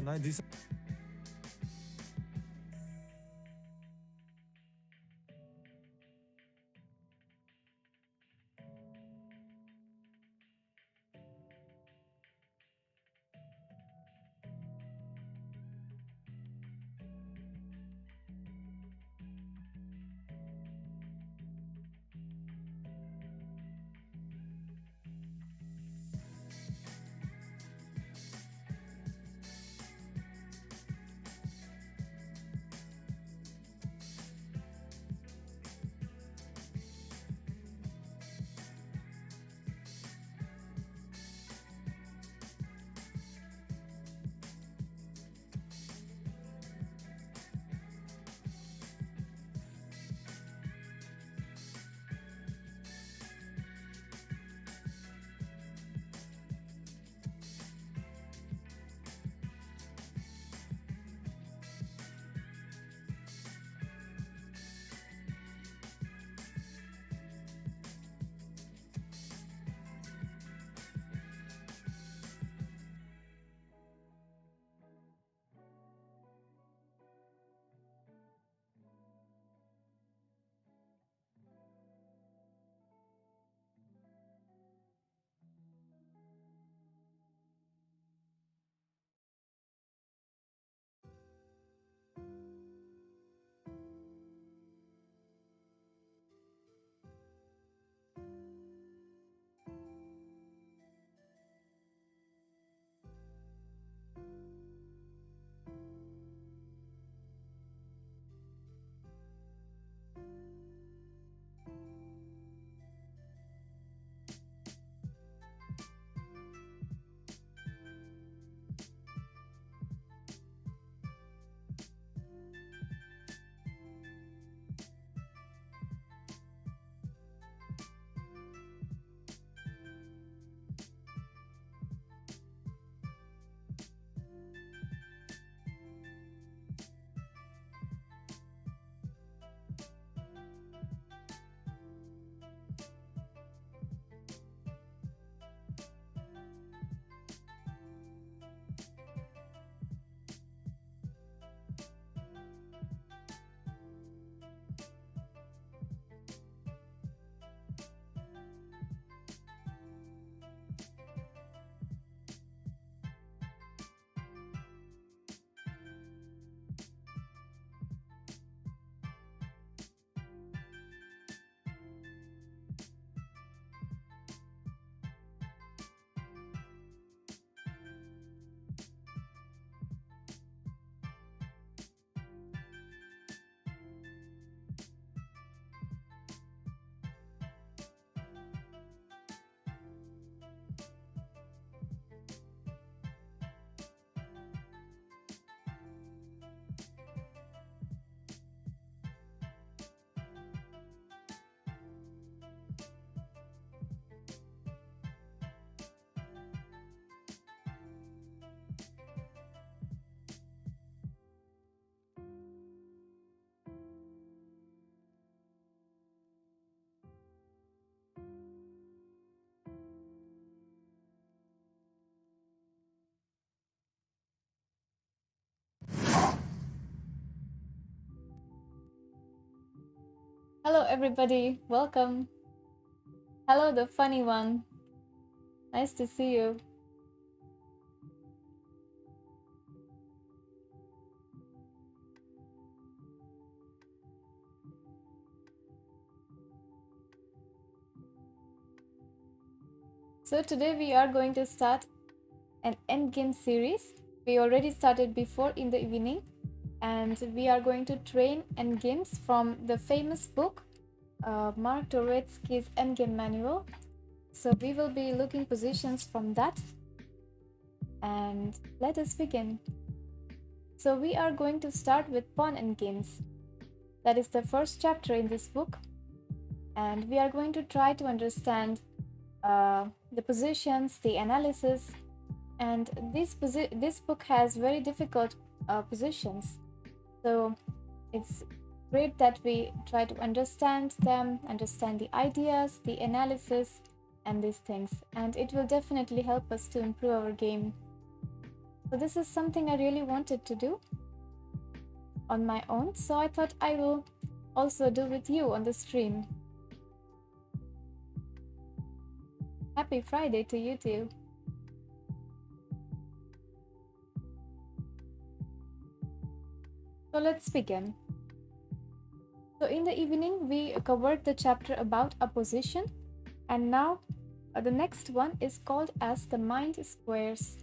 nice. Hello, everybody. Welcome. Hello, the funny one. Nice to see you. So, today we are going to start an Endgame series. We already started before in the evening, and we are going to train Endgames from the famous book, Mark Turetsky's Endgame Manual. So, we will be looking positions from that, and let us begin. So, we are going to start with pawn endgames. That is the first chapter in this book, and we are going to try to understand the positions, the analysis, and this book has very difficult positions. So it's great that we try to understand them, understand the ideas, the analysis, and these things, and it will definitely help us to improve our game. So this is something I really wanted to do on my own, so I thought I will also do with you on the stream. Happy Friday to you too. So let's begin. So in the evening, we covered the chapter about opposition, and now the next one is called as the mind squares.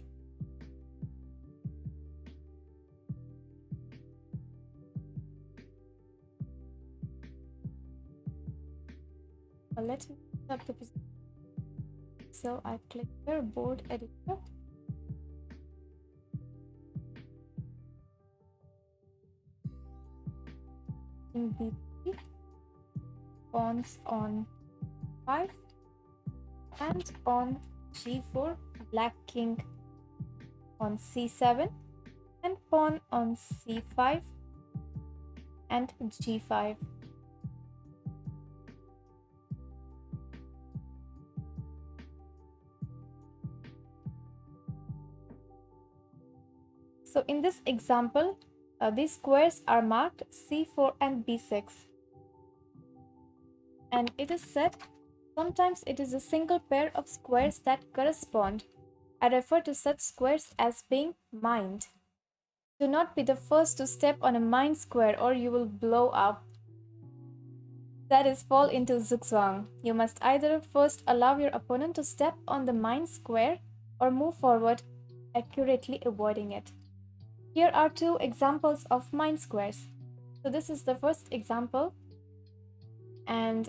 Let me set up the position. So I click here, board editor. In B3, pawns on 5, and on G4, black king on C7, and pawn on C5 and G5. So in this example, these squares are marked C4 and B6. And it is said, sometimes it is a single pair of squares that correspond. I refer to such squares as being mined. Do not be the first to step on a mined square or you will blow up. That is, fall into zugzwang. You must either first allow your opponent to step on the mined square or move forward, accurately avoiding it. Here are two examples of mined squares. So this is the first example, and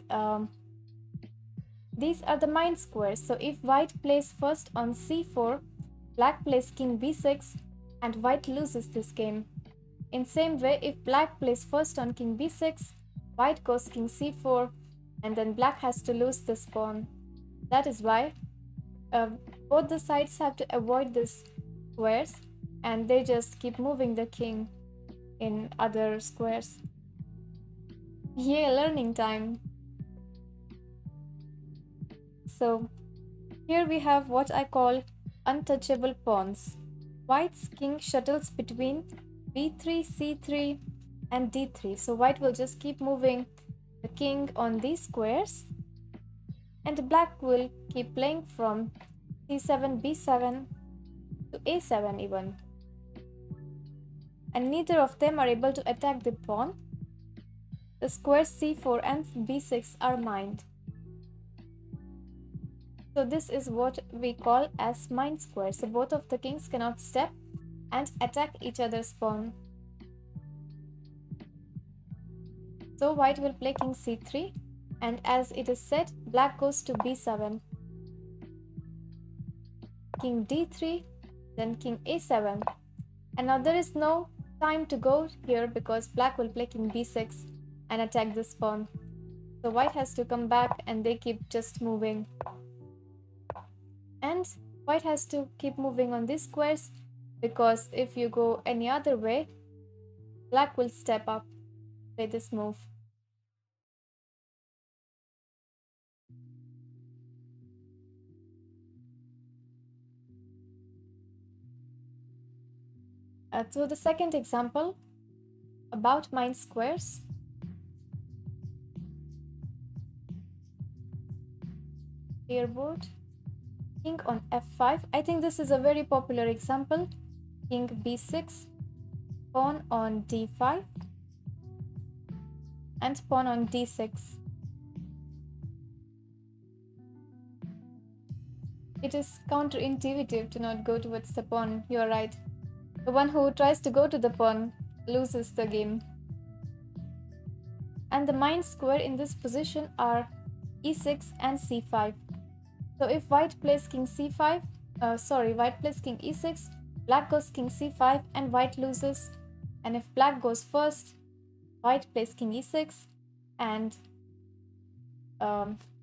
these are the mined squares. So if white plays first on c4, black plays king b6, and white loses this game. In same way, if black plays first on king b6, white goes king c4, and then black has to lose this pawn. That is why both the sides have to avoid these squares, and they just keep moving the king in other squares. Yay, learning time! So here we have what I call untouchable pawns. White's king shuttles between b3, c3 and d3. So white will just keep moving the king on these squares, and black will keep playing from c7, b7 to a7 even. And neither of them are able to attack the pawn. The squares c4 and b6 are mined. So this is what we call as mined squares. So both of the kings cannot step and attack each other's pawn. So white will play king c3, and as it is said, black goes to b7, king d3, then king a7. And now there is no time to go here because black will play king b6 and attack this pawn. So white has to come back, and they keep just moving. And white has to keep moving on these squares, because if you go any other way, black will step up, play this move. So the second example about mined squares. Clear board. King on f5. I think this is a very popular example. King b6, pawn on d5, and pawn on d6. It is counterintuitive to not go towards the pawn. You are right. The one who tries to go to the pawn loses the game. And the mined square in this position are e6 and c5. So if white plays king c5, white plays king e6, black goes king c5 and white loses. And if black goes first, white plays king e6 and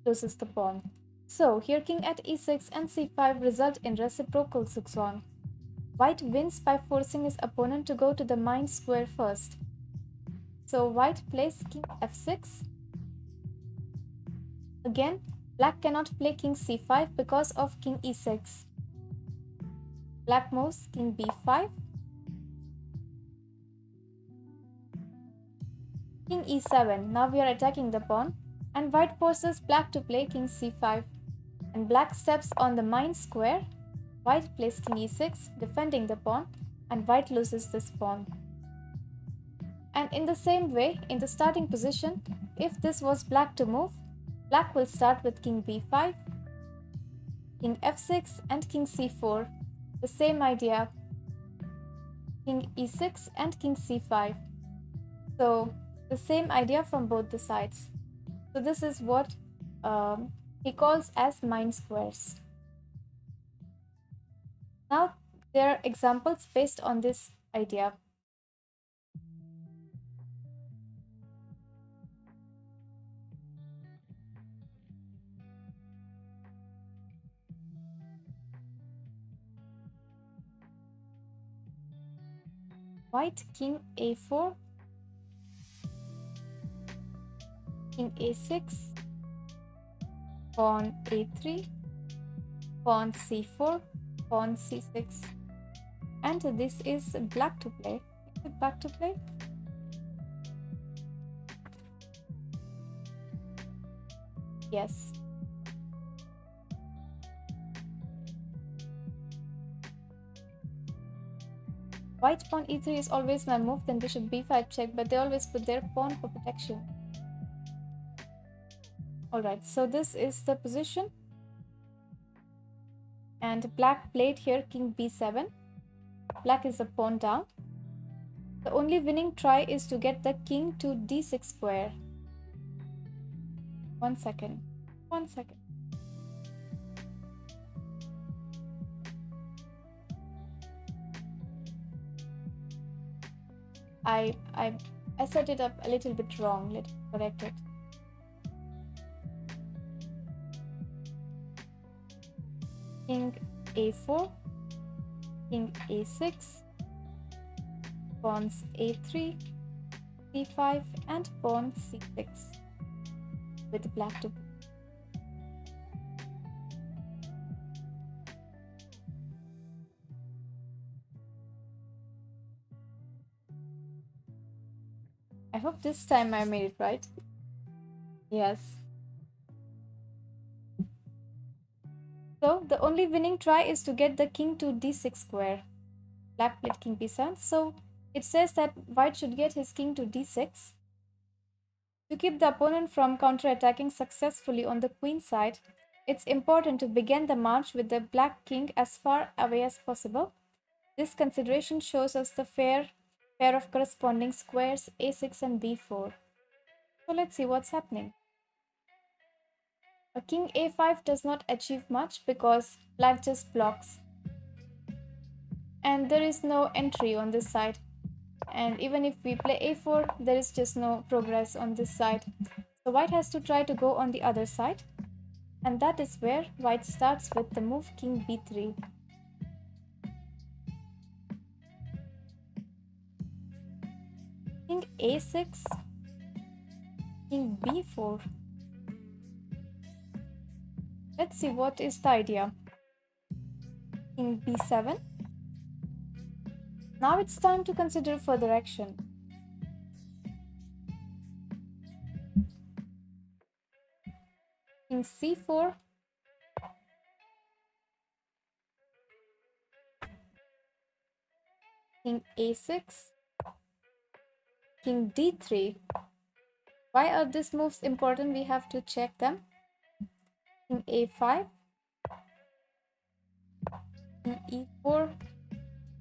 loses the pawn. So here king at e6 and c5 result in reciprocal zugzwang. White wins by forcing his opponent to go to the mined square first. So white plays king f6. Again, black cannot play king c5 because of king e6. Black moves king b5, king e7. Now we are attacking the pawn, and white forces black to play king c5, and black steps on the mine square. White plays king e6, defending the pawn, and white loses this pawn. And in the same way, in the starting position, if this was black to move, black will start with king b5, king f6, and king c4. The same idea, king e6 and king c5. So the same idea from both the sides. So this is what he calls as mine squares. Now there are examples based on this idea. White king a4, king a6, pawn a3, pawn c4, pawn c6. And this is black to play. Is it black to play? Yes. White pawn e3 is always my move, then bishop b5 check, but they always put their pawn for protection. Alright, so this is the position. And black played here king b7. Black is a pawn down. The only winning try is to get the king to d6 square. 1 second. 1 second. I set it up a little bit wrong. Let's correct it. King a4, king a6, pawns a3, c5, and pawn c6 with black to play. I hope this time I made it right. Yes. So the only winning try is to get the king to d6 square. Black played king b7. So it says that white should get his king to d6. To keep the opponent from counter-attacking successfully on the queen side, it's important to begin the march with the black king as far away as possible. This consideration shows us the pair of corresponding squares a6 and b4. So let's see what's happening. A king a5 does not achieve much because black just blocks. And there is no entry on this side. And even if we play a4, there is just no progress on this side. So white has to try to go on the other side. And that is where white starts with the move king b3. King a6, king b4. Let's see what is the idea. King b7. Now it's time to consider further action. King c4, king a6, king d3. Why are these moves important? We have to check them. King a5, king e4,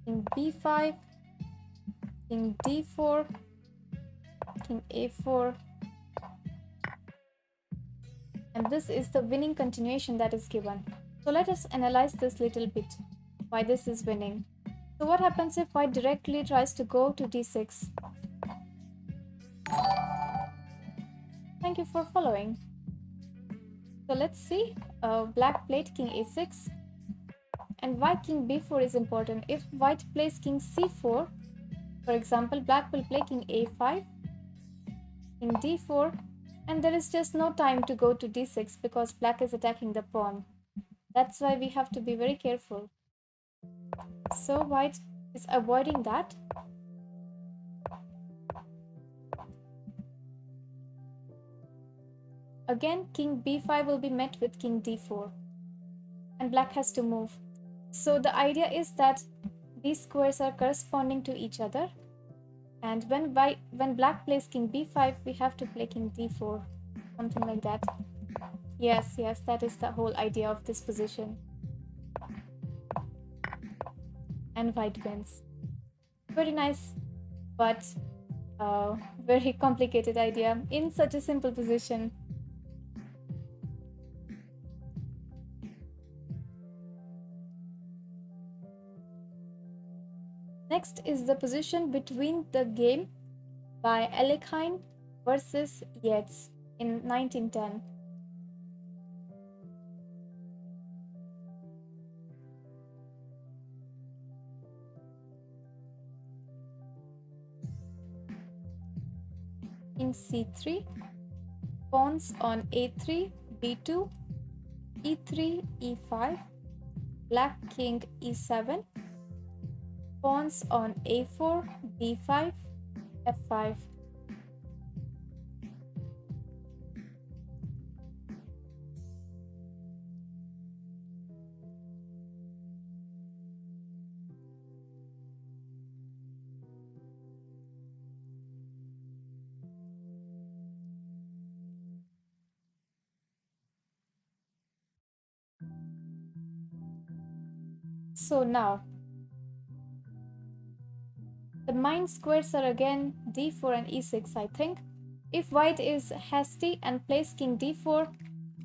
king b5, king d4, king a4. And this is the winning continuation that is given. So let us analyze this little bit, why this is winning. So what happens if white directly tries to go to d6? Thank you for following. So let's see. Black played king a6. And why king b4 is important? If white plays king c4, for example, black will play king a5, king d4, and there is just no time to go to d6 because black is attacking the pawn. That's why we have to be very careful. So white is avoiding that. Again, king b5 will be met with king d4. And black has to move. So the idea is that these squares are corresponding to each other. And when black plays king b5, we have to play king d4. Something like that. Yes, that is the whole idea of this position. And white wins. Very nice, but very complicated idea in such a simple position. Next is the position between the game by Alekhine versus Yates in 1910. King c3, pawns on a3, b2, e3, e5, black king e7, pawns on a4, b5, f5. So now, the main squares are again d4 and e6, I think. If white is hasty and plays king d4,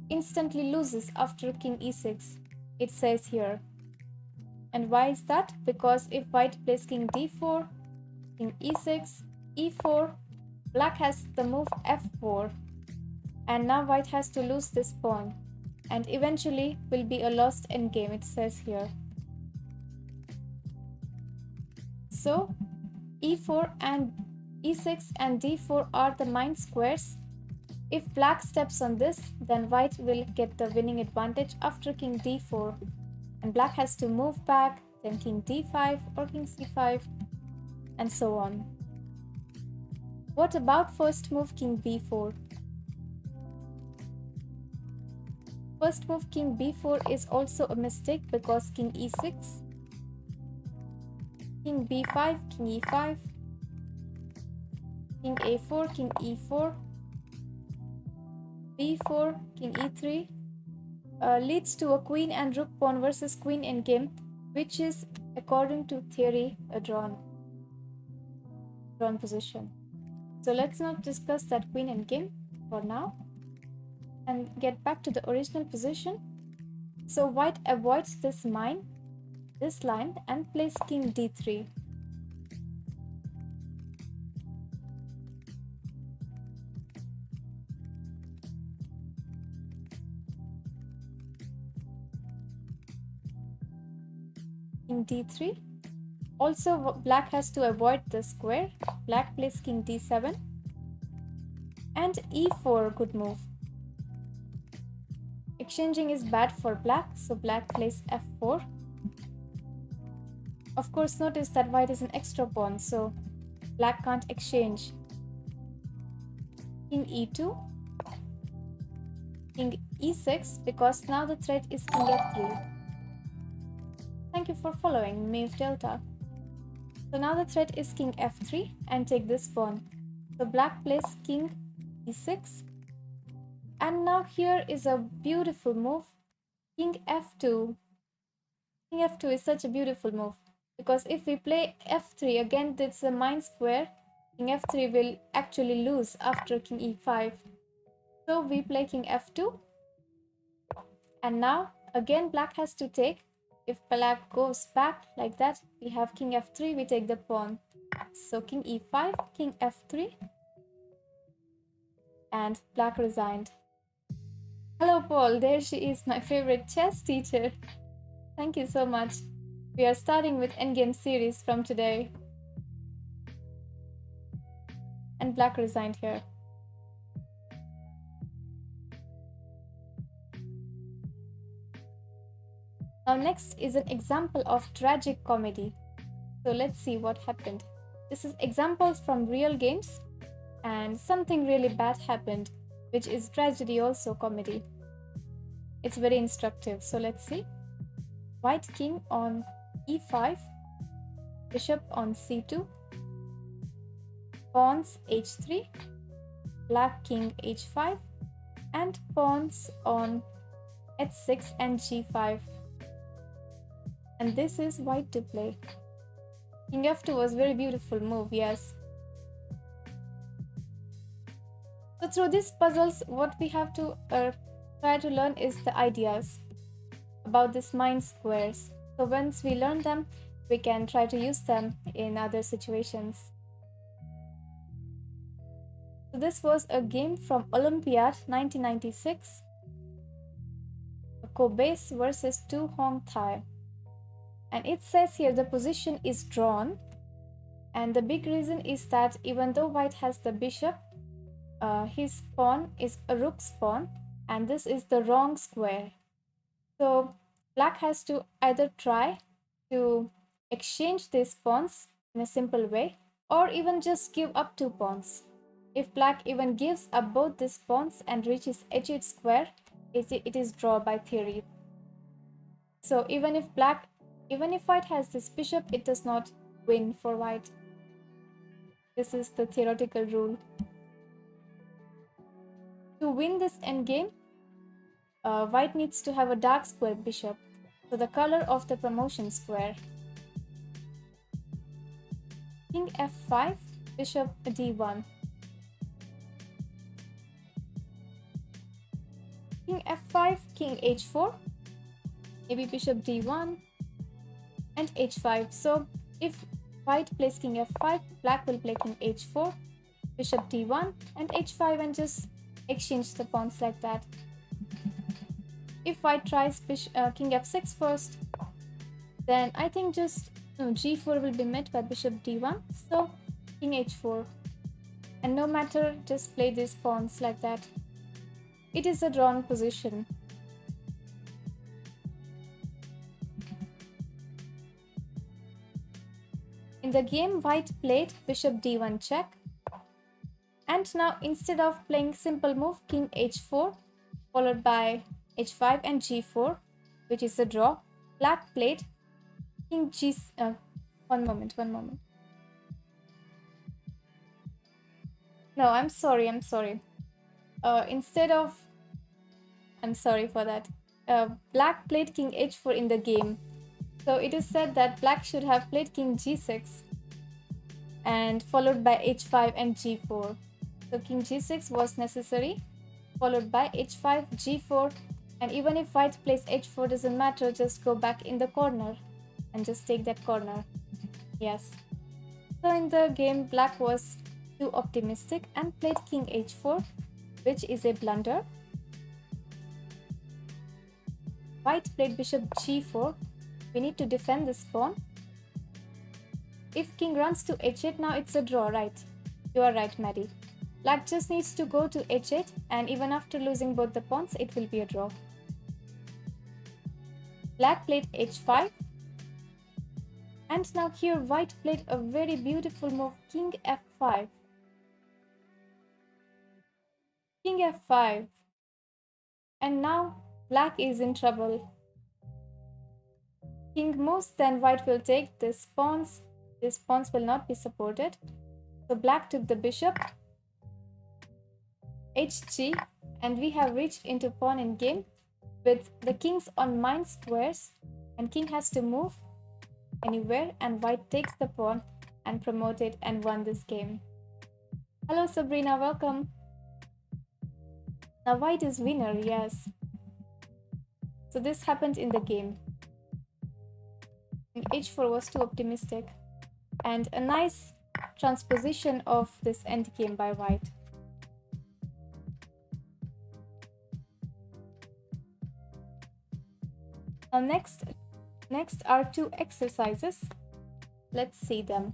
instantly loses after king e6, it says here. And why is that? Because if white plays king d4, king e6, e4, black has the move f4. And now white has to lose this pawn. And eventually will be a lost endgame, it says here. So e4 and e6 and d4 are the main squares. If black steps on this, then white will get the winning advantage after king d4. And black has to move back, then king d5 or king c5, and so on. What about first move king b4? First move king b4 is also a mistake because king e6, king b5, king e5, king a4, king e4, b4, king e3 leads to a queen and rook pawn versus queen endgame, which is, according to theory, a drawn position. So let's not discuss that queen endgame for now and get back to the original position. So white avoids this line, and plays king d3. King d3. Also, black has to avoid the square. Black plays king d7 and e4, good move. Exchanging is bad for black, so black plays f4. Of course, notice that white is an extra pawn, so black can't exchange. King e2, king e6, because now the threat is king f3. Thank you for following, Maeve Delta. So now the threat is king f3 and take this pawn. So black plays king e6. And now here is a beautiful move, king f2. King f2 is such a beautiful move because if we play f3 again, it's a main square. King f3 will actually lose after king e5. So we play king f2. And now again black has to take. If black goes back like that, we have king f3, we take the pawn. So king e5, king f3, and black resigned. Hello Paul, there she is, my favorite chess teacher. Thank you so much. We are starting with Endgame series from today. And black resigned here. Now next is an example of tragic comedy. So let's see what happened. This is examples from real games, and something really bad happened, which is tragedy also comedy. It's very instructive. So let's see. White king on e5, bishop on c2, pawns h3, black king h5, and pawns on h6 and g5. And this is white to play. King f2 was a very beautiful move, yes. So through these puzzles, what we have to try to learn is the ideas about these mind squares. So once we learn them, we can try to use them in other situations. So this was a game from Olympiad 1996, Kobe's versus Tu Hong Thai. And it says here the position is drawn, and the big reason is that even though white has the bishop, his pawn is a rook's pawn, and this is the wrong square. So black has to either try to exchange these pawns in a simple way, or even just give up 2 pawns. If black even gives up both these pawns and reaches h8 square, it is draw by theory. So even if white has this bishop, it does not win for white. This is the theoretical rule. To win this endgame, white needs to have a dark square bishop, so the color of the promotion square. King f5, bishop d1. King f5, king h4, maybe bishop d1, and h5. So if white plays king f5, black will play king h4, bishop d1, and h5, and just exchange the pawns like that. If white tries king f6 first, then I think just g4 will be met by bishop d1, so king h4. And no matter, just play these pawns like that. It is a drawn position. In the game, white played bishop d1 check. And now instead of playing simple move king h4 followed by h5 and g4, which is a draw, black played king g... one moment. No, I'm sorry. Instead of... I'm sorry for that. Black played king h4 in the game. So it is said that black should have played king g6 and followed by h5 and g4. So king g6 was necessary, followed by h5, g4, and even if white plays h4, doesn't matter, just go back in the corner and just take that corner. Yes. So in the game, black was too optimistic and played king h4, which is a blunder. White played bishop g4. We need to defend this pawn. If king runs to h8, now it's a draw, right? You are right, Maddie. Black just needs to go to h8, and even after losing both the pawns, it will be a draw. Black played h5. And now here white played a very beautiful move, king f5. King f5. And now black is in trouble. King moves, then white will take these pawns. These pawns will not be supported. So black took the bishop, hg, and we have reached into pawn endgame with the kings on mine squares, and king has to move anywhere, and white takes the pawn and promoted and won this game. Hello Sabrina, welcome. Now white is winner, yes. So this happened in the game. h4 was too optimistic, and a nice transposition of this endgame by white. Now next are 2 exercises. Let's see them.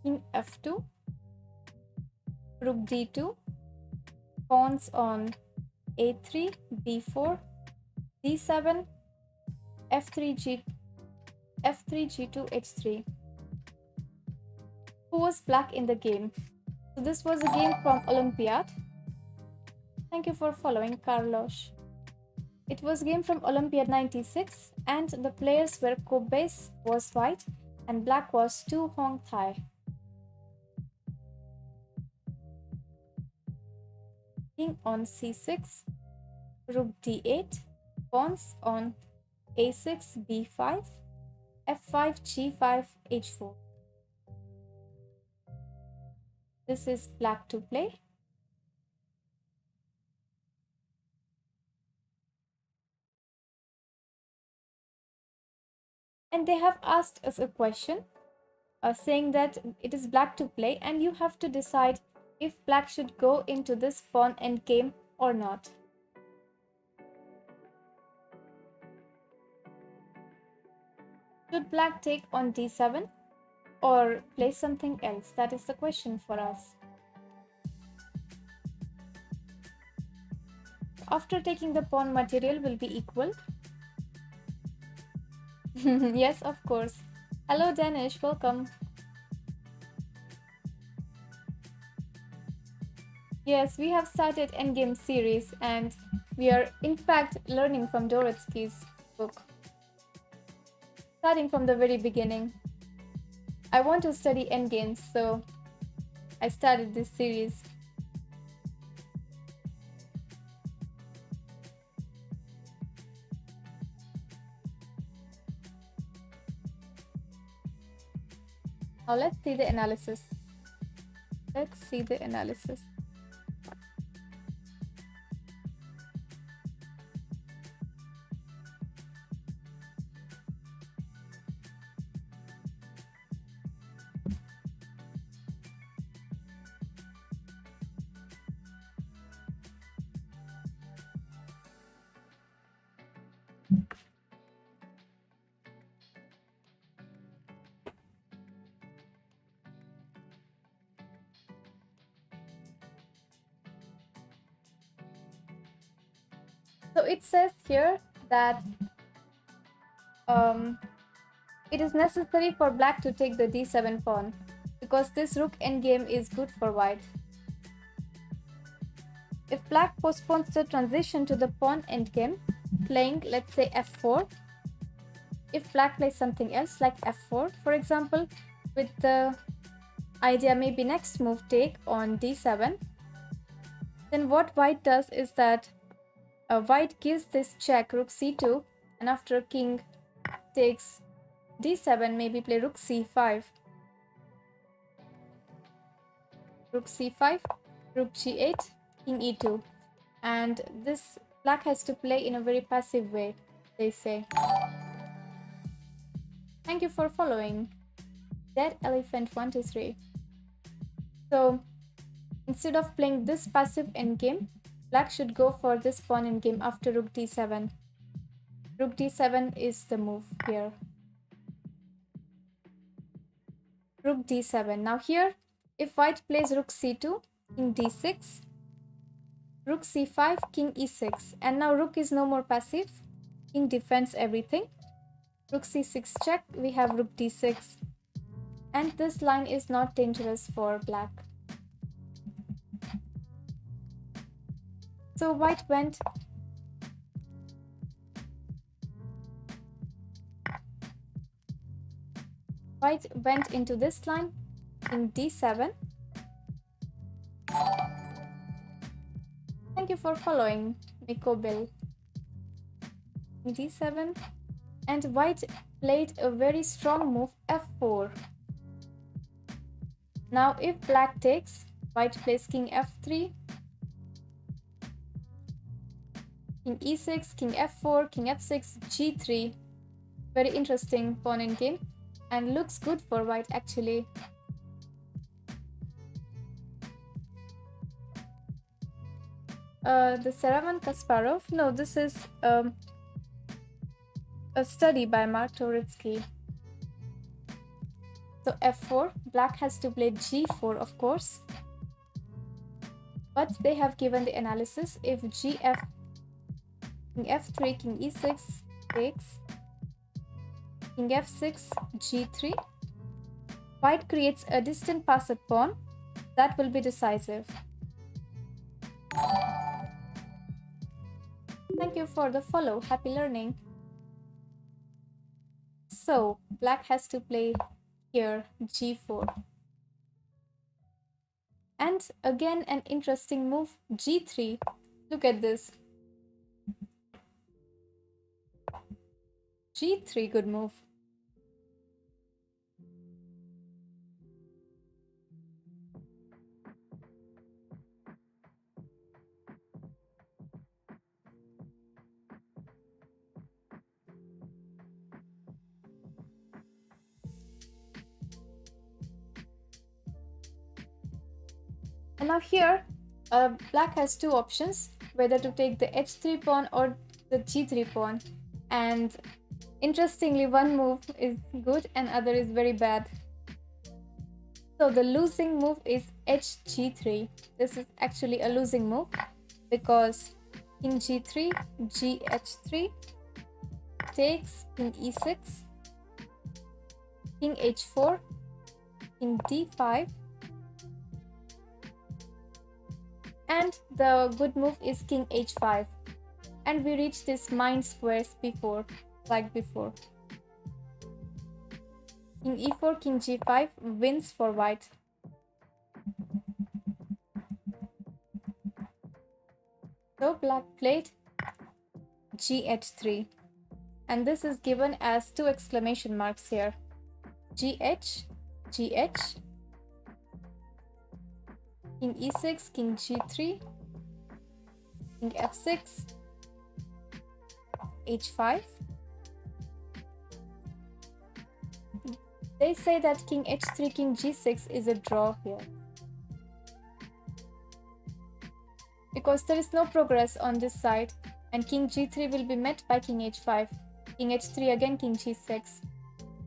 king f2, rook d2, pawns on a3, b4, d7, f3, g2, h3. Who was black in the game? So this was a game from Olympiad. Thank you for following, Carlos. It was a game from Olympiad 96, and the players were Kobes was white and black was Tu Hong Thai. King on c6, rook d8, pawns on a6, b5, f5, g5, h4. This is black to play. And they have asked us a question saying that it is black to play, and you have to decide if black should go into this pawn endgame or not. Should black take on d7 or play something else? That is the question for us. After taking the pawn, material will be equal. Yes, of course. Hello Danish, welcome. Yes, we have started Endgame series and we are in fact learning from Doretsky's book. Starting from the very beginning. I want to study Endgames, so I started this series. Now let's see the analysis. Let's see the analysis. So it says here that it is necessary for black to take the d7 pawn because this rook endgame is good for white. If black postpones the transition to the pawn endgame, playing let's say f4, if black plays something else like f4, for example, with the idea maybe next move take on d7, then what white does is that white gives this check rook c2, and after king takes d7, maybe play rook c5, rook c5, rook g8, king e2, and this black has to play in a very passive way, they say. Thank you for following. Dead Elephant 123. So instead of playing this passive endgame, black should go for this pawn endgame after rook d7. Rook d7 is the move here. Rook d7. Now here, if white plays rook c2, king d6, rook c5, king e6, and now rook is no more passive, king defends everything. Rook c6 check, we have rook d6, and this line is not dangerous for black. So white went into this line in d7. Thank you for following, Miko Bill. In d7, and white played a very strong move f4. Now if black takes, white plays king f3, king e6, king f4, king f6, g3. Very interesting pawn endgame, and looks good for white actually. The Saravan Kasparov? No, this is a study by Mark Toritsky. So f4, black has to play g4, of course. But they have given the analysis if gf, king f3, king e6 takes, king f6, g3, white creates a distant passed pawn that will be decisive. Thank you for the follow. Happy learning. So, black has to play here g4. And again, an interesting move, g3. Look at this. g3, good move. And now here, black has two options, whether to take the h3 pawn or the g3 pawn. And interestingly, one move is good and other is very bad. So the losing move is hg3. This is actually a losing move because king g3, gh3 takes king e6, king h4, king d5, and the good move is king h5. And we reach this mind squares before, like before. King e4, king g5 wins for white. So black played gh3. And this is given as two exclamation marks here. GH, GH, king e6, king g3, king f6, h5. They say that king h3, king g6 is a draw here, because there is no progress on this side, and king g3 will be met by king h5, king h3 again, king g6,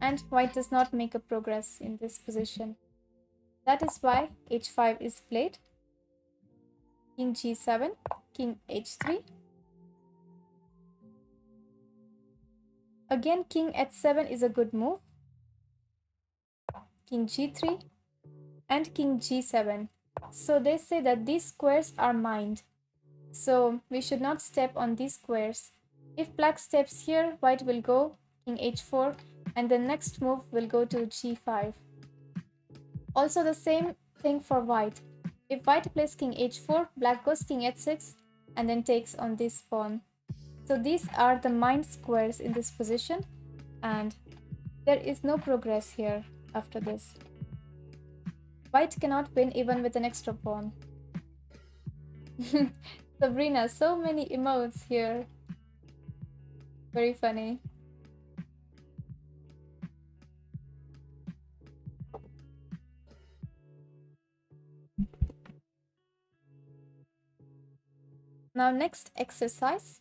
and white does not make a progress in this position. That is why h5 is played. King g7, king h3. Again, king h7 is a good move. King g3 and king g7. So they say that these squares are mined. So we should not step on these squares. If black steps here, white will go king h4 and the next move will go to g5. Also the same thing for white. If white plays king h4, black goes king h6 and then takes on this pawn. So these are the mined squares in this position, and there is no progress here after this. White cannot win even with an extra pawn. Sabrina, so many emotes here. Very funny. Now next exercise.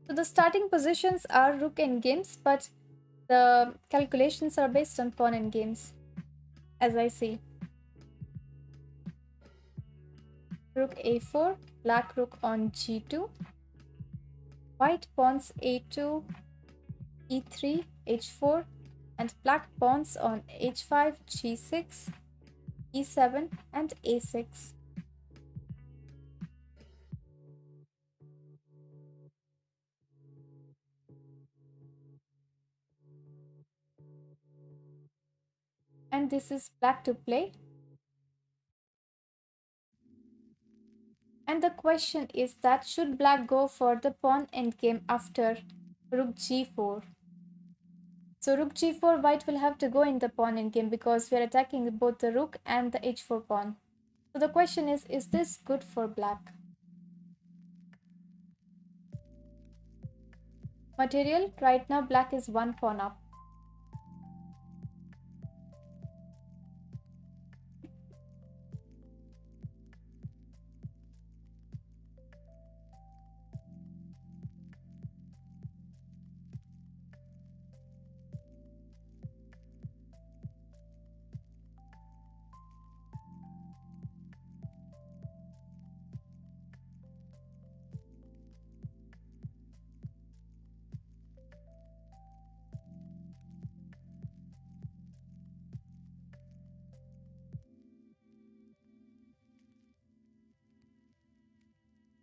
So the starting positions are rook endgames, but the calculations are based on pawn endgames, as I see. Rook a4, black rook on g2, white pawns a2, e3, h4, and black pawns on h5, g6, e7, and a6. And this is black to play. And the question is that should black go for the pawn endgame after rook g4? So rook g4, white will have to go in the pawn endgame because we are attacking both the rook and the h4 pawn. So the question is this good for black? Material, right now black is one pawn up.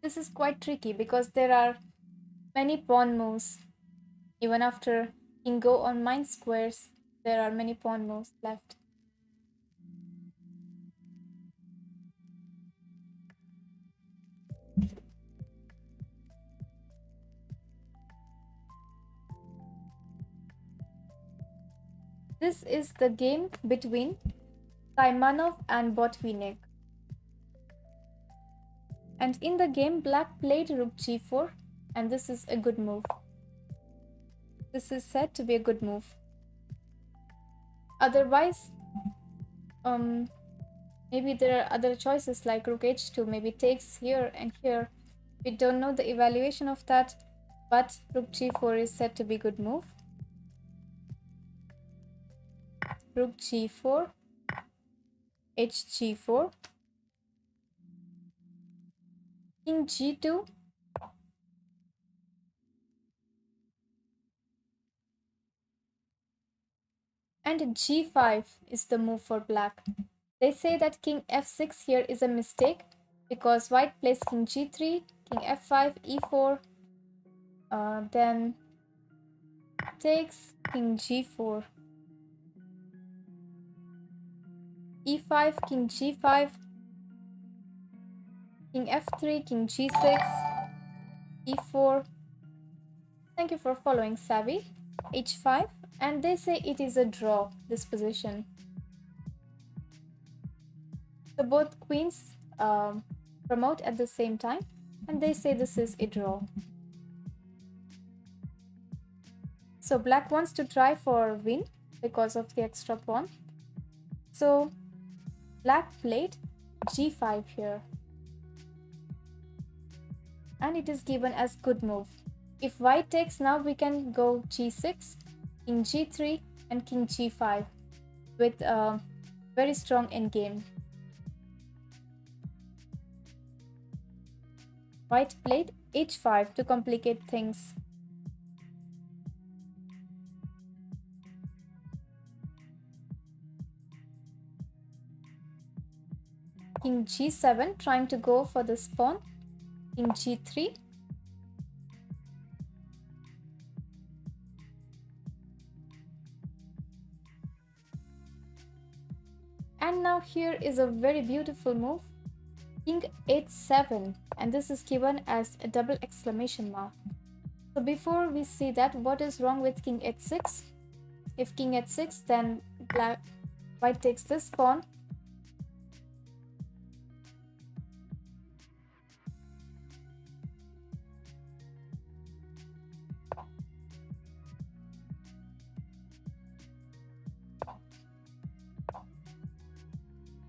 This is quite tricky because there are many pawn moves. Even after king go on mine squares, there are many pawn moves left. This is the game between Taimanov and Botvinnik. And in the game, black played rook g4, and this is a good move. This is said to be a good move. Otherwise, maybe there are other choices like rook h2, maybe takes here and here. We don't know the evaluation of that, but rook g4 is said to be good move. Rook g4, hg4, king g2, and g5 is the move for black. They say that king f6 here is a mistake because white plays king g3, king f5, e4, then takes king g4, e5, king g5, king f3, king g6, e4. Thank you for following, Savvy. h5, and they say it is a draw, this position. So both queens promote at the same time, and they say this is a draw. So black wants to try for win because of the extra pawn. So black played g5 here, and it is given as good move. If white takes, now we can go g6, king g3, and king g5 with a very strong endgame. White played h5 to complicate things. King g7, trying to go for this pawn. King g3. And now here is a very beautiful move. King h7, and this is given as a double exclamation mark. So before we see that, what is wrong with king h6? If king h6, then white takes this pawn.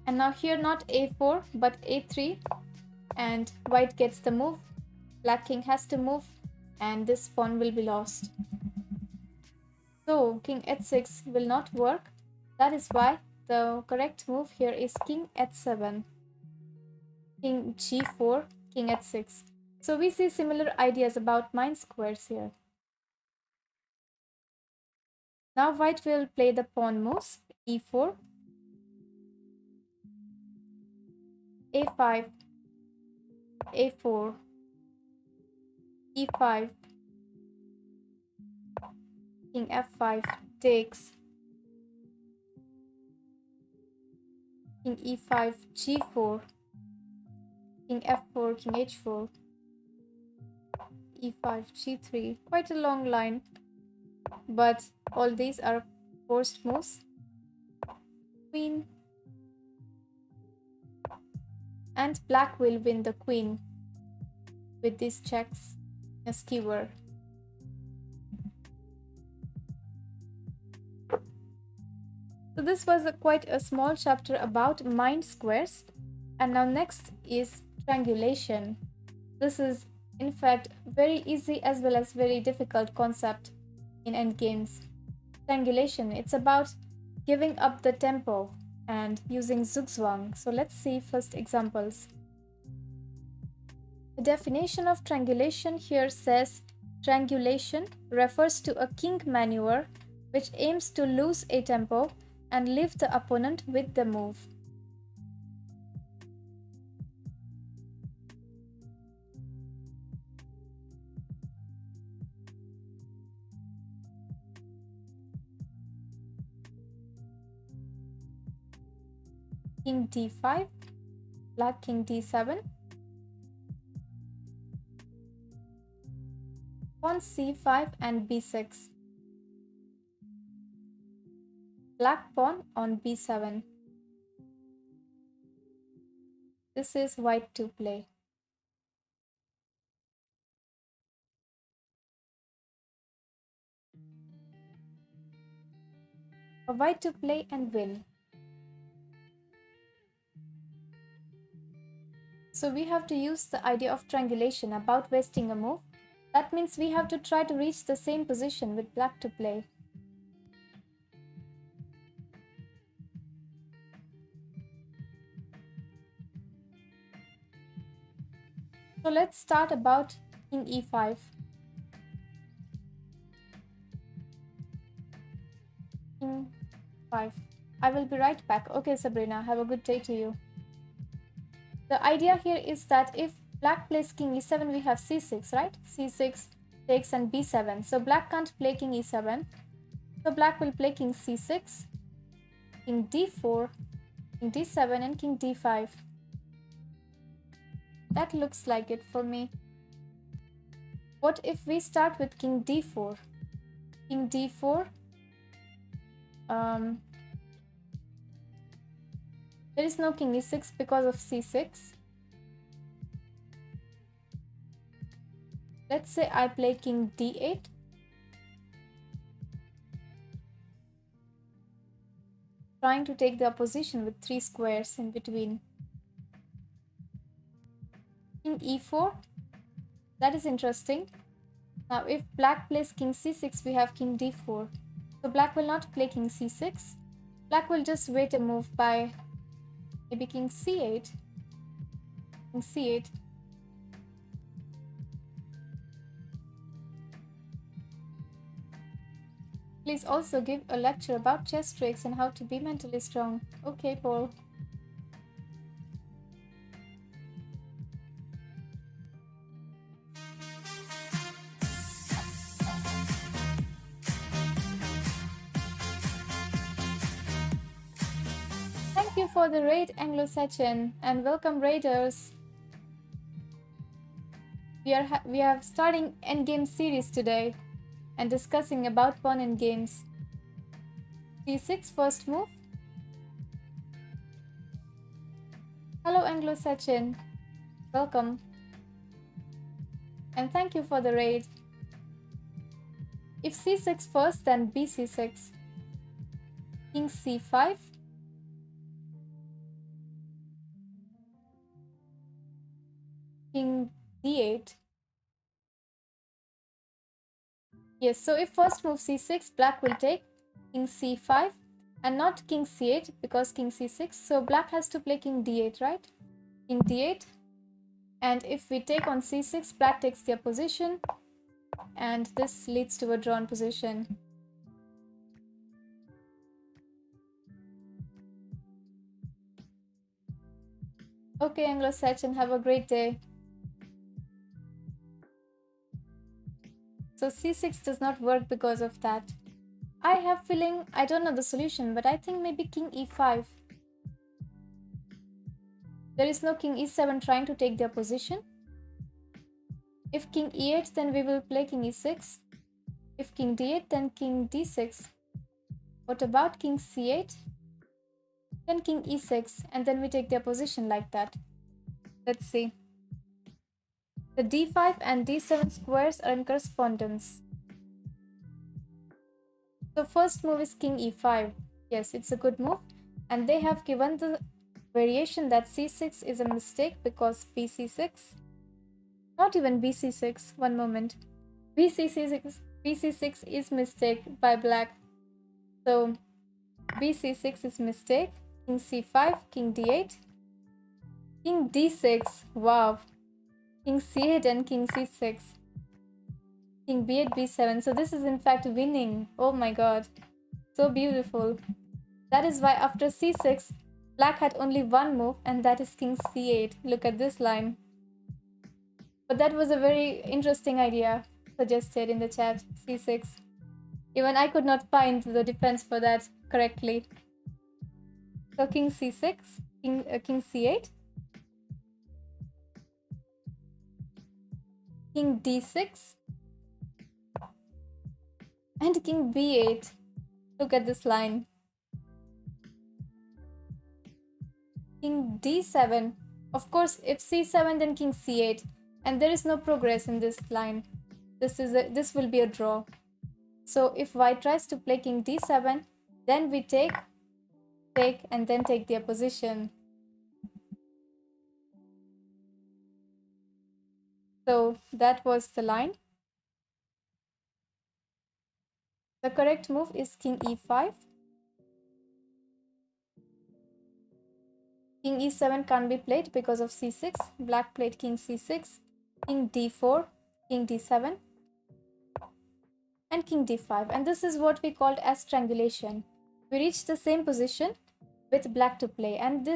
And now here not a4 but a3, and white gets the move. Black king has to move, and this pawn will be lost. So king h6 will not work. That is why the correct move here is king h7, king g4, king h6. So we see similar ideas about mine squares here. Now white will play the pawn moves, e4, a5, a4, e5, king f5 takes, king e5, g4, king f4, king h4, e5, g3. Quite a long line, but all these are forced moves. Queen, and black will win the queen with these checks, a skewer. So this was quite a small chapter about mind squares, and now next is triangulation. This is in fact very easy as well as very difficult concept in endgames. Triangulation, it's about giving up the tempo and using zugzwang. So let's see first examples. The definition of triangulation here says triangulation refers to a king maneuver which aims to lose a tempo and leave the opponent with the move. king d5, black king d7, pawn c5 and b6, black pawn on b7. This is white to play. For white to play and win. So we have to use the idea of triangulation about wasting a move. That means we have to try to reach the same position with black to play. So let's start about king e5. King 5. I will be right back. Okay, Sabrina, have a good day to you. The idea here is that if black plays king e7, we have c6, right? c6 takes and b7. So black can't play king e7. So black will play king c6, king d4, king d7, and king d5. That looks like it for me. What if we start with king d4? King d4. There is no king e6 because of c6. Let's say I play king d8. Trying to take the opposition with 3 squares in between. King e4. That is interesting. Now if black plays king c6, we have king d4. So black will not play king c6. Black will just wait a move by maybe king c8. King c8. Please also give a lecture about chess tricks and how to be mentally strong. Okay, Paul. Thank you for the raid, Anglo-Saxon, and welcome raiders. We are starting Endgame series today and discussing about pawn and games. c6 first move. Hello, Anglo-Saxon. Welcome. And thank you for the raid. If c6 first, then bc6. King c5. King d8. Yes, so if first move c6, black will take king c5 and not king c8 because king c6. So black has to play king d8, right? King d8. And if we take on c6, black takes their position. And this leads to a drawn position. Okay, Anglo-Saxon, have a great day. So c6 does not work because of that. I have feeling, I don't know the solution, but I think maybe king e5. There is no king e7 trying to take their position. If king e8, then we will play king e6. If king d8, then king d6. What about king c8? Then king e6, and then we take their position like that. Let's see. The d5 and d7 squares are in correspondence. So first move is king e5. Yes, it's a good move. And they have given the variation that c6 is a mistake because bc6. Not even bc6. One moment. bc6 is mistake by black. So bc6 is mistake. King c5, king d8, king d6. Wow. King c8 and king c6. King b8, b7. So this is in fact winning. Oh my god. So beautiful. That is why after c6, black had only one move, and that is king c8. Look at this line. But that was a very interesting idea suggested in the chat, c6. Even I could not find the defense for that correctly. So king c6, king c8, king d6, and king b8. Look at this line. King d7. Of course, if c7, then king c8, and there is no progress in this line. This will be a draw. So if white tries to play king d7, then we take, and then take the opposition. So that was the line. The correct move is king e5. King e7 can't be played because of c6. Black played king c6, king d4, king d7, and king d5. And this is what we called as strangulation. We reach the same position with black to play, and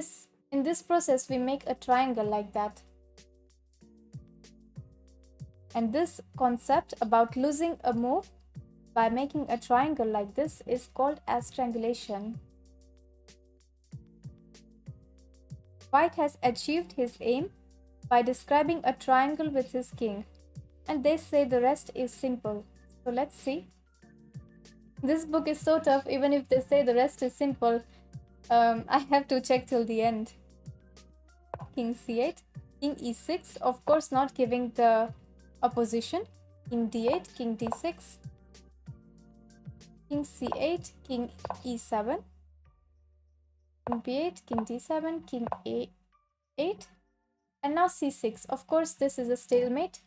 in this process we make a triangle like that. And this concept about losing a move by making a triangle like this is called as strangulation. White has achieved his aim by describing a triangle with his king, and they say the rest is simple. So let's see. This book is so tough. Even if they say the rest is simple, I have to check till the end. King c8, king e6, of course not giving the opposition. King d8, king d6, king c8, king e7, king b8, king d7, king a8, and now c6. Of course, this is a stalemate,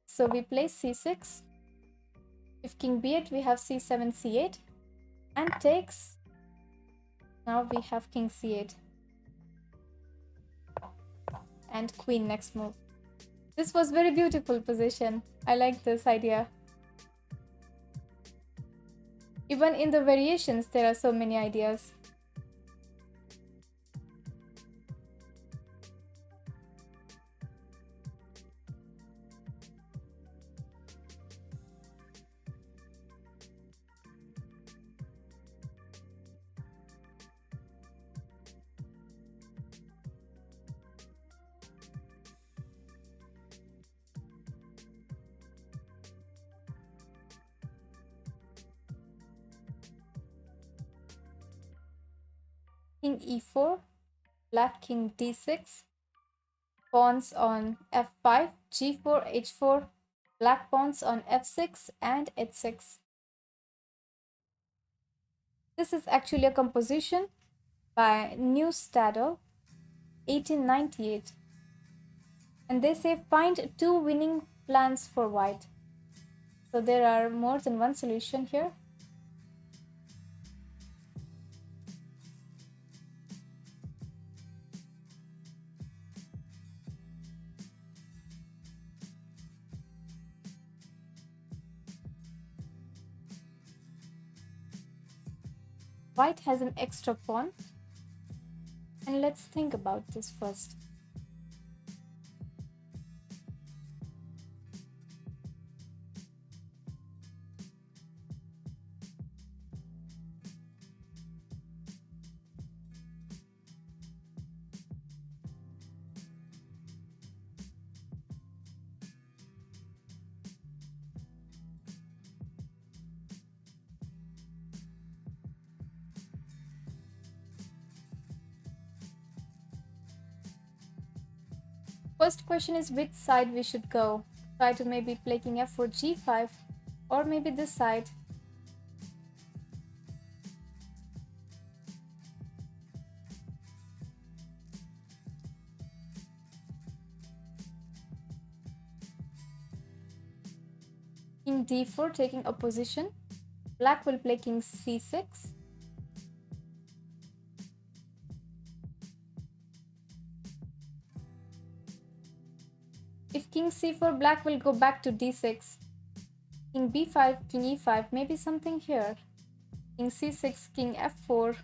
so we play c6. If king b8, we have c7, c8, and takes. Now we have king c8 and queen next move. This was very beautiful position. I like this idea. Even in the variations, there are so many ideas. King e4, black king d6, pawns on f5, g4, h4, black pawns on f6 and h6. This is actually a composition by Neustadel, 1898. And they say find two winning plans for white. So there are more than one solution here. White has an extra pawn, and let's think about this first. First question is which side we should go. Try to maybe play king f4, g5, or maybe this side. King d4 taking opposition. Black will play king c6. If king c4, black will go back to d6. King b5, king e5, maybe something here. King c6, king f4.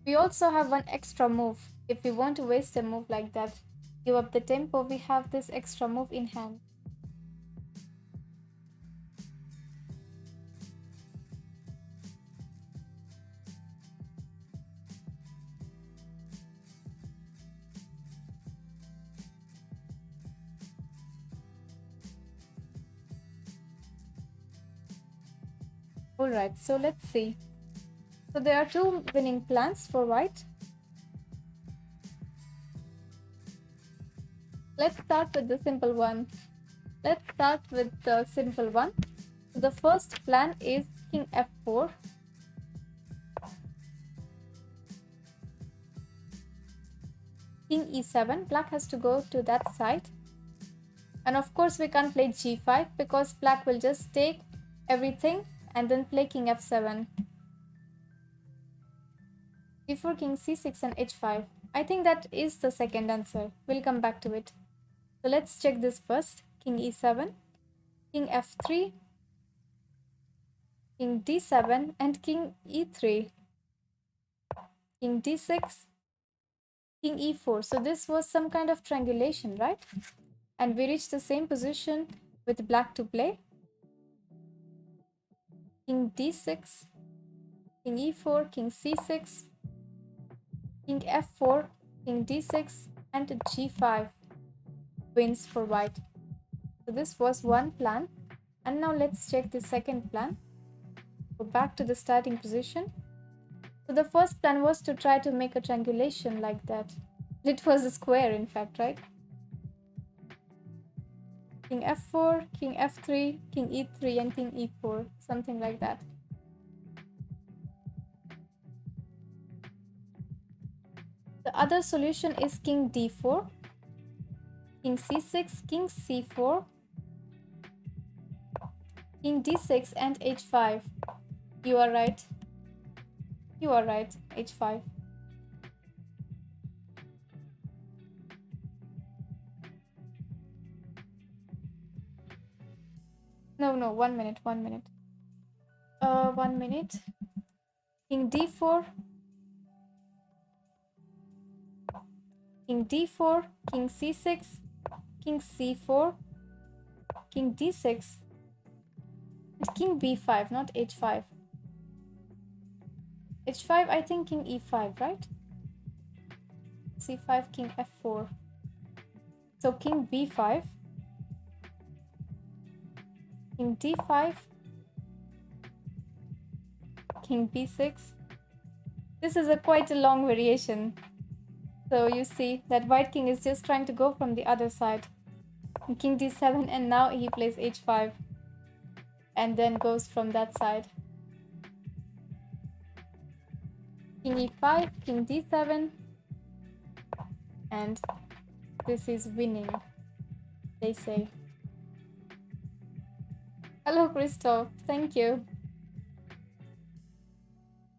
We also have one extra move. if we want to waste a move like that, give up the tempo, we have this extra move in hand. Alright, so let's see. So there are two winning plans for white. Let's start with the simple one. The first plan is king f4. King e7. Black has to go to that side. And of course we can't play g5 because black will just take everything and then play king f7. Before king c6 and h5. I think that is the second answer. We'll come back to it. So let's check this first. King e7, king f3, king d7 and king e3, king d6, king e4. So this was some kind of triangulation, right? And we reached the same position with black to play. King d6, king e4, king c6, king f4, king d6 and g5 wins for white. So this was one plan. And now let's check the second plan. Go back to the starting position. So the first plan was to try to make a triangulation like that. It was a square, in fact, right? King f4, king f3, king e3 and king e4, something like that. The other solution is king d4, king c6, king c4, king d6 and h5. You are right. You are right, h5. No, 1 minute, 1 minute. 1 minute. King d4, king d4, king c6, king c4, king d6, and king b5, not h5. h5, I think king e5, right? c5, king f4. So king b5, king d5, king b6. This is quite a long variation. So you see that white king is just trying to go from the other side. And king d7 and now he plays h5 and then goes from that side. King e5, king d7, and this is winning, they say. Hello Christoph, thank you.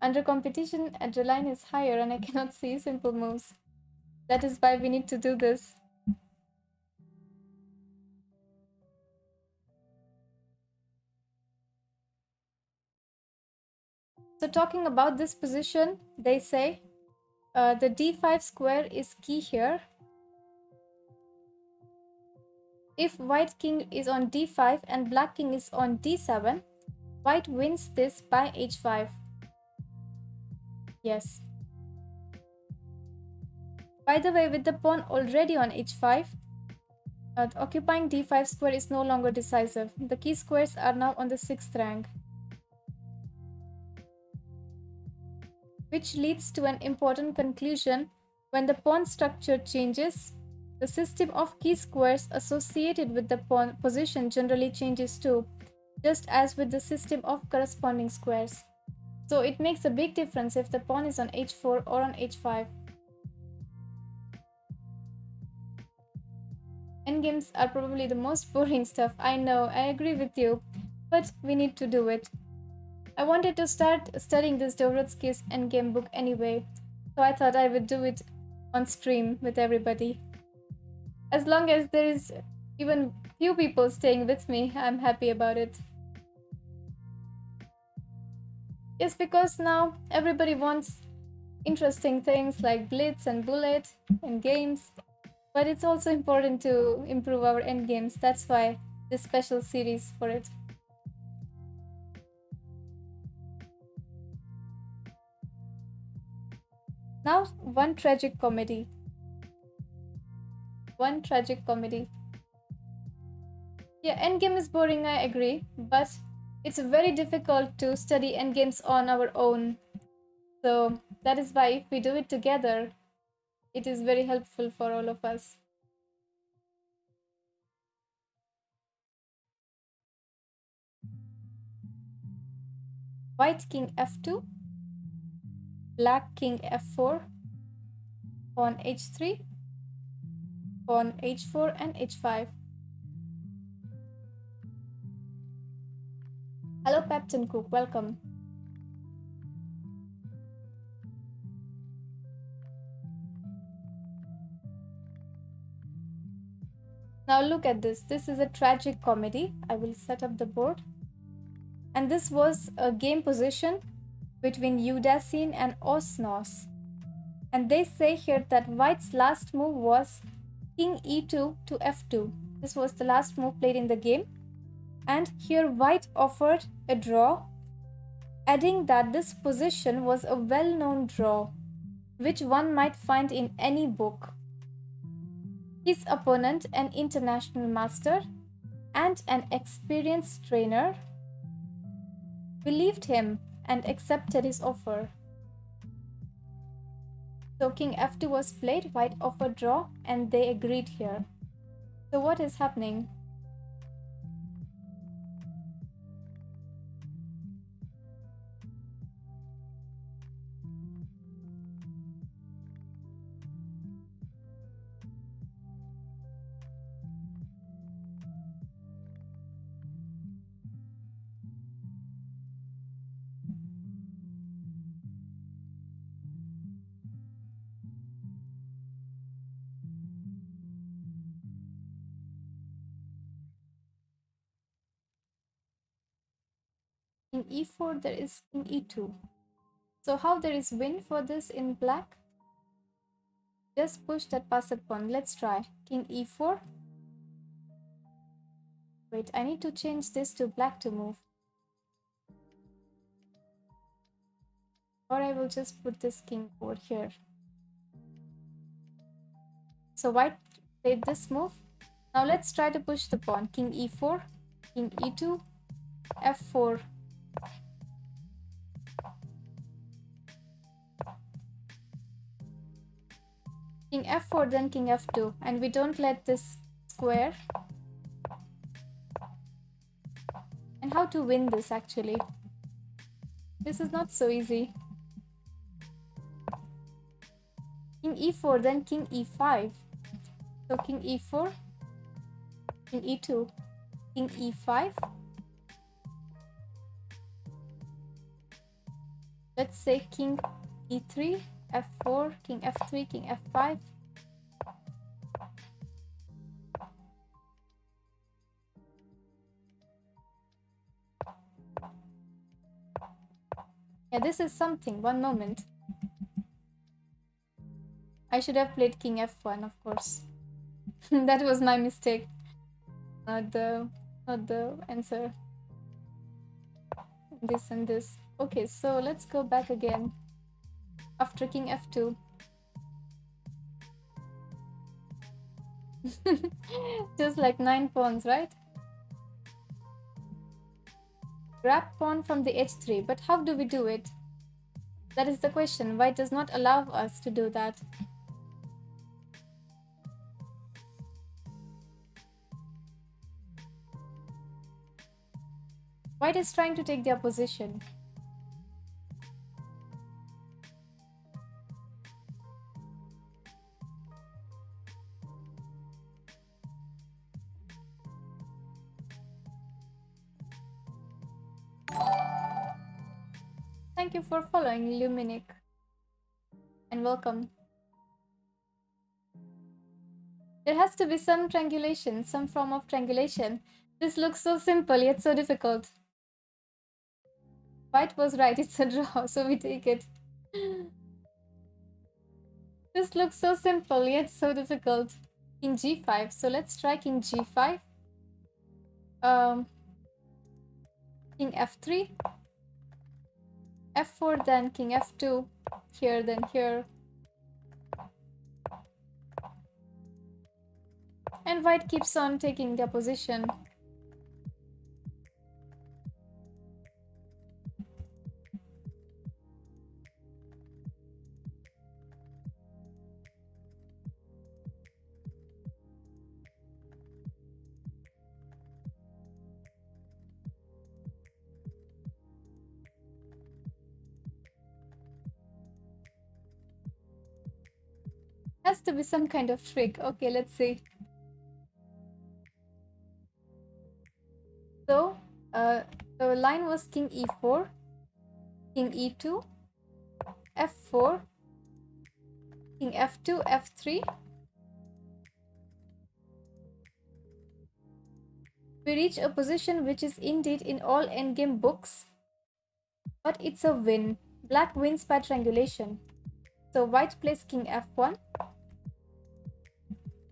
Under competition, adrenaline is higher and I cannot see simple moves. That is why we need to do this. So talking about this position, they say the d5 square is key here. If white king is on d5 and black king is on d7, white wins this by h5. Yes. By the way, with the pawn already on h5, occupying d5 square is no longer decisive. The key squares are now on the 6th rank. Which leads to an important conclusion. When the pawn structure changes, the system of key squares associated with the pawn position generally changes too, just as with the system of corresponding squares. So it makes a big difference if the pawn is on h4 or on h5. Endgames are probably the most boring stuff. I know, I agree with you, but we need to do it. I wanted to start studying this Dovrotsky's Endgame book anyway, so I thought I would do it on stream with everybody. As long as there is even few people staying with me, I'm happy about it. Yes, because now everybody wants interesting things like blitz and bullet in games, but it's also important to improve our endgames. That's why this special series for it. Now, one tragic comedy. One tragic comedy. Yeah, endgame is boring, I agree, but it's very difficult to study endgames on our own. So that is why if we do it together, it is very helpful for all of us. White king f2, black king f4, pawn h3, pawn h4 and h5. Hello Captain Cook, welcome. Now look at this. This is a tragic comedy. I will set up the board. And this was a game position between Udasin and Osnos. And they say here that White's last move was King e2 to f2. This was the last move played in the game. And here White offered a draw, adding that this position was a well-known draw, which one might find in any book. His opponent, an international master and an experienced trainer, believed him and accepted his offer. So King f2 was played, White offered draw, and they agreed here. So what is happening? In e4 there is King e2. So how there is win for this in black? Just push that passed pawn. Let's try. King e4. Wait, I need to change this to black to move. Or I will just put this king over here. So White played this move. Now let's try to push the pawn. King e4, King e2, f4. King f4, then King f2. And we don't let this square. And how to win this actually? This is not so easy. King e4, then King e5. So King e4, King e2, King e5. Let's say King e3, f4, King f3, King f5. Yeah, this is something. One moment. I should have played King f1, of course. That was my mistake. Not the answer. This and this. Okay, so let's go back again. After King f2. Just like 9 pawns, right? Grab pawn from the h3, but how do we do it? That is the question. White does not allow us to do that. White is trying to take their position. Thank you for following, Luminic. And welcome. There has to be some triangulation, some form of triangulation. This looks so simple, yet so difficult. White was right, it's a draw, so we take it. This looks so simple yet so difficult. King g5. So let's try king g5. King f3. f4, then king f2. Here, then here. And white keeps on taking their position. Has to be some kind of trick. Okay, let's see. So, the line was king e4, king e2, f4, king f2, f3. We reach a position which is indeed in all endgame books, but it's a win. Black wins by triangulation. So white plays king f1,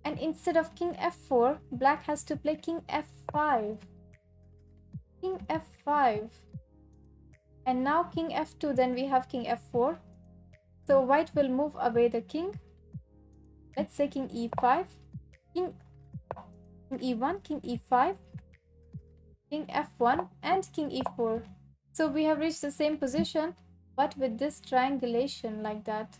and instead of king f4, black has to play king f5. King f5. And now king f2, then we have king f4. So white will move away the king. Let's say king e5, king e1, king e5, king f1, and king e4. So we have reached the same position, but with this triangulation like that.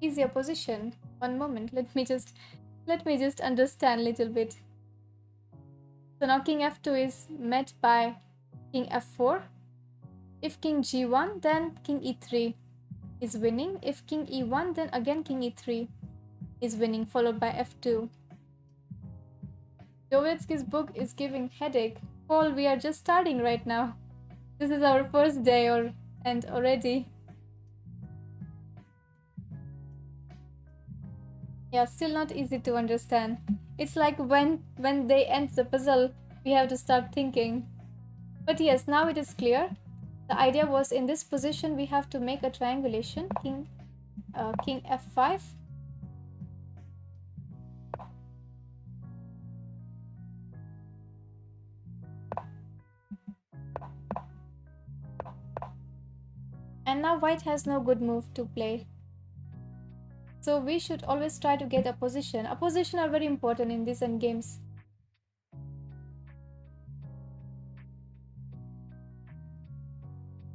Easier position. One moment, let me just understand a little bit. So now king f2 is met by king f4. If king g1, then king e3 is winning. If king e1, then again king e3 is winning, followed by f2. Dovetsky's book is giving headache. Paul, we are just starting right now. This is our first day and already. Yeah, still not easy to understand. It's like when they end the puzzle, we have to start thinking. But yes, now it is clear. The idea was in this position we have to make a triangulation. King f5. And now white has no good move to play. So we should always try to get a position. A position are very important in these endgames.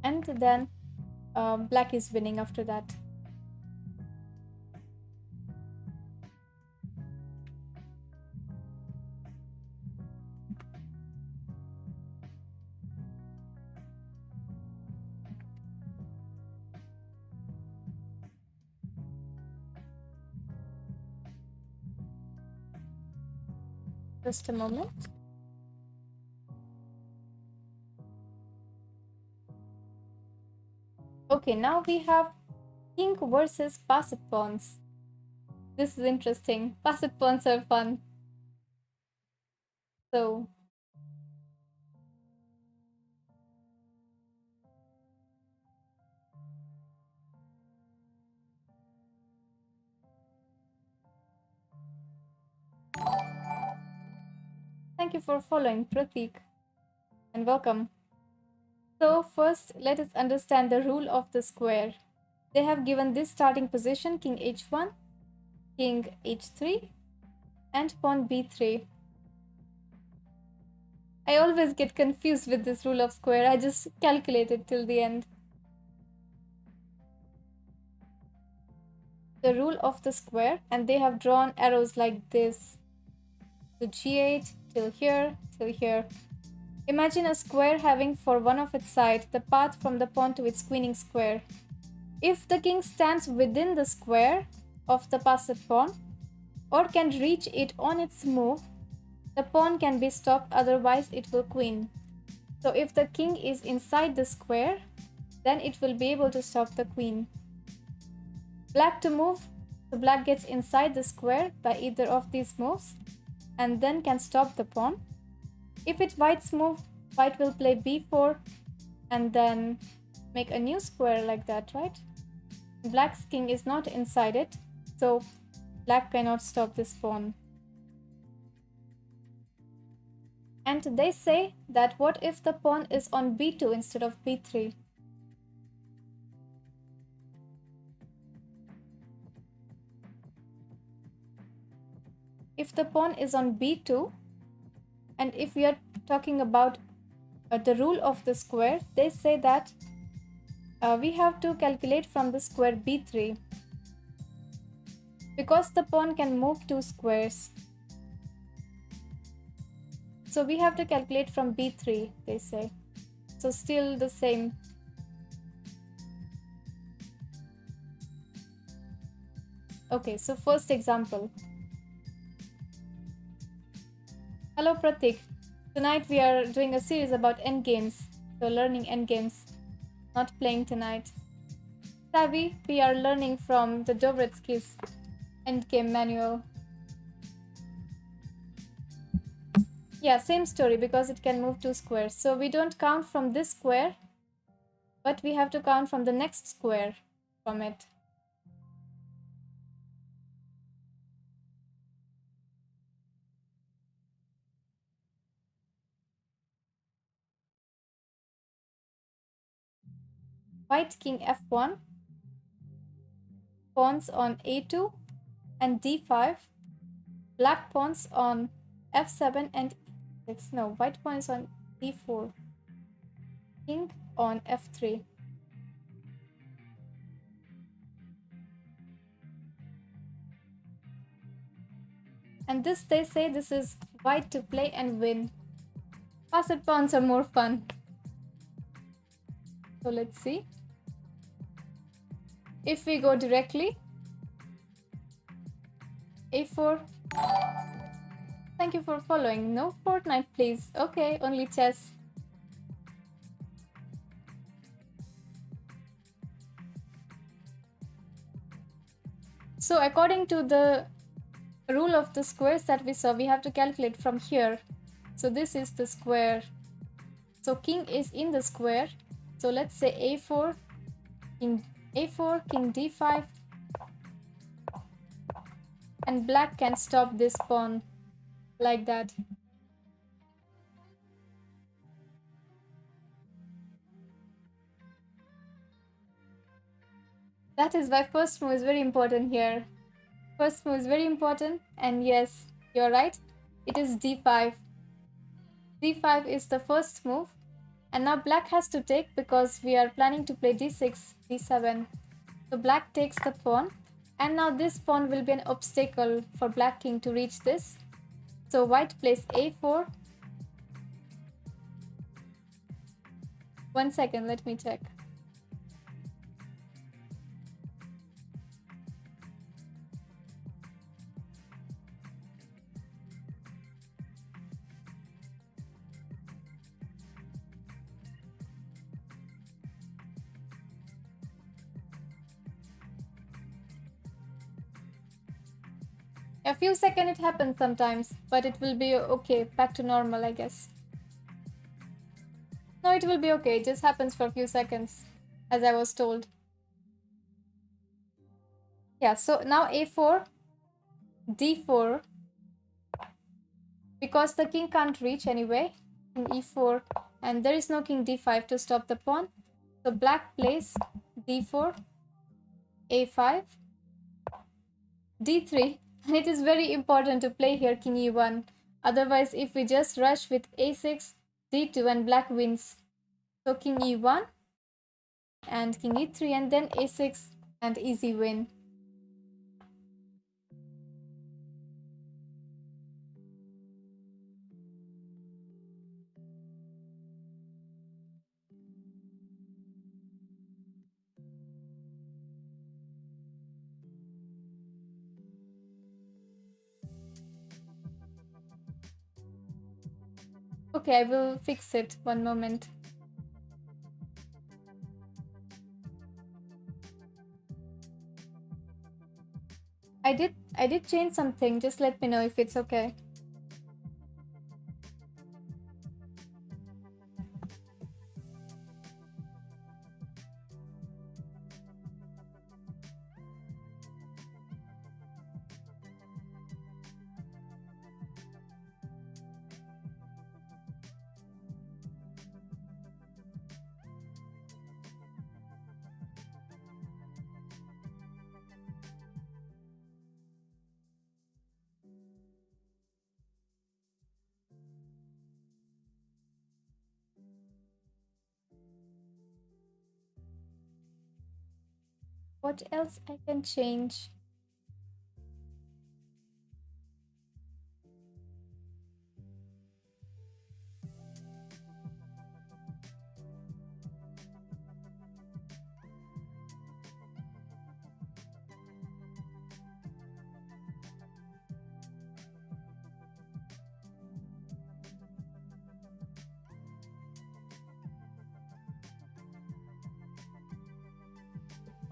And then black is winning after that. Just a moment. Okay, now we have king versus passed pawns. This is interesting. Passed pawns are fun. So thank you for following, Pratik, and welcome. So first, let us understand the rule of the square. They have given this starting position, king h1, king h3, and pawn b3. I always get confused with this rule of square. I just calculate it till the end. The rule of the square, and they have drawn arrows like this. So g8 till here, till here. Imagine a square having for one of its sides the path from the pawn to its queening square. If the king stands within the square of the passed pawn or can reach it on its move, the pawn can be stopped, otherwise it will queen. So if the king is inside the square, then it will be able to stop the queen. Black to move, so black gets inside the square by either of these moves and then can stop the pawn. If it's white's move, white will play b4 and then make a new square like that, right? Black's king is not inside it, so black cannot stop this pawn. And they say that what if the pawn is on b2 instead of b3? If the pawn is on b2, and if we are talking about the rule of the square, they say that we have to calculate from the square b3 because the pawn can move two squares. So we have to calculate from b3, they say. So still the same. Okay, so first example. Hello Pratik. Tonight we are doing a series about endgames. So learning endgames, not playing tonight. Savvy, we are learning from the Dovretzky's endgame manual. Yeah, same story because it can move two squares. So we don't count from this square, but we have to count from the next square from it. White king f1, pawns on a2 and d5, black pawns on f7 and e6. No, white pawn is on d4, king on f3. And this, they say, this is white to play and win. Passed pawns are more fun. So let's see. If we go directly, a4. Thank you for following. No Fortnite, please. Okay, only chess. So according to the rule of the squares that we saw, we have to calculate from here. So this is the square. So king is in the square. So let's say a4, king a4, king d5, and black can stop this pawn like that. That is why first move is very important here. First move is very important, and yes, you're right. It is d5. d5 is the first move, and now black has to take because we are planning to play d6, d7. So black takes the pawn, and now this pawn will be an obstacle for black king to reach this. So white plays a4. 1 second, let me check. A few seconds it happens sometimes, but it will be okay, back to normal, I guess. No, it will be okay, it just happens for a few seconds, as I was told. Yeah, so now a4, d4, because the king can't reach anyway, king e4, and there is no king d5 to stop the pawn. So black plays d4, a5, d3, and it is very important to play here king e1. Otherwise, if we just rush with a6, d2, and black wins. So king e1 and king e3 and then a6 and easy win. Okay, I will fix it. One moment. I did change something. Just let me know if it's okay. what else I can change?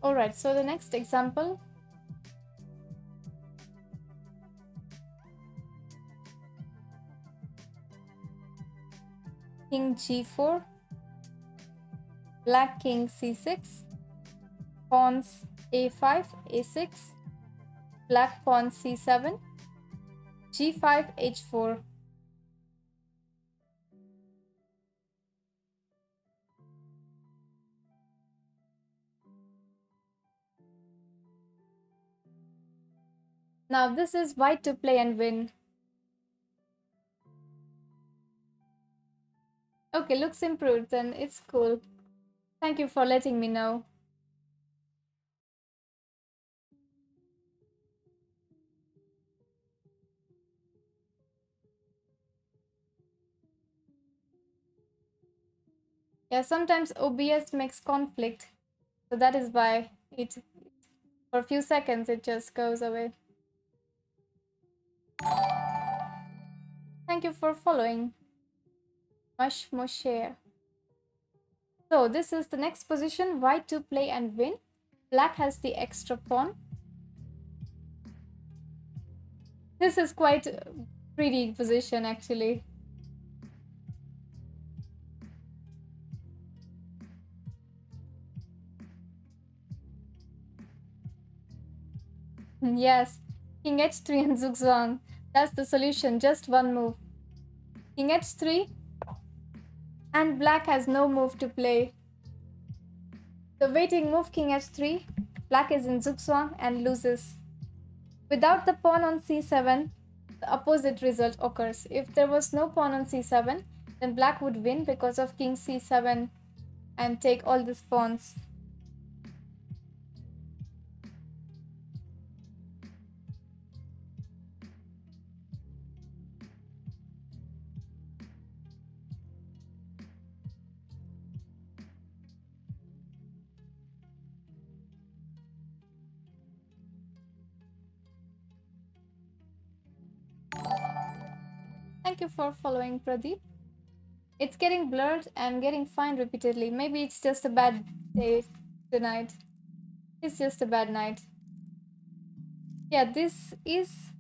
Alright, so the next example. King g4, black king c6, pawns a5, a6, black pawn c7, g5, h4. Now this is white to play and win. Okay, looks improved, then it's cool. Thank you for letting me know. Yeah, sometimes OBS makes conflict, so that is why for a few seconds it just goes away. Thank you for following. Mush Moshe. So this is the next position, white to play and win. Black has the extra pawn. This is quite a pretty position actually. Yes, King h3 and zugzwang. That's the solution, just one move. King h3 and black has no move to play. The waiting move King h3, black is in zugzwang and loses. Without the pawn on c7, the opposite result occurs. If there was no pawn on c7, then black would win because of king c7 and take all these pawns. Thank you for following, Pradeep. It's getting blurred and getting fine repeatedly. Maybe it's just a bad day tonight. It's just a bad night. Yeah, this is...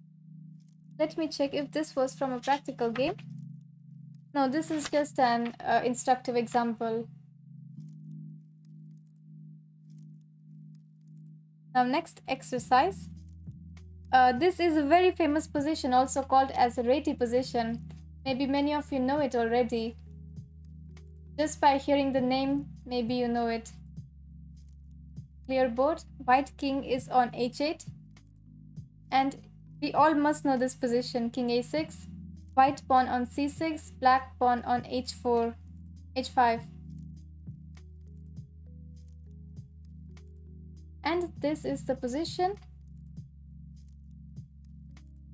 Let me check if this was from a practical game. No, this is just an instructive example. Now, next exercise. This is a very famous position, also called as a Reti position. Maybe many of you know it already. Just by hearing the name, maybe you know it. Clear board, white king is on h8. And we all must know this position, king a6, white pawn on c6, black pawn on h4, h5. And this is the position.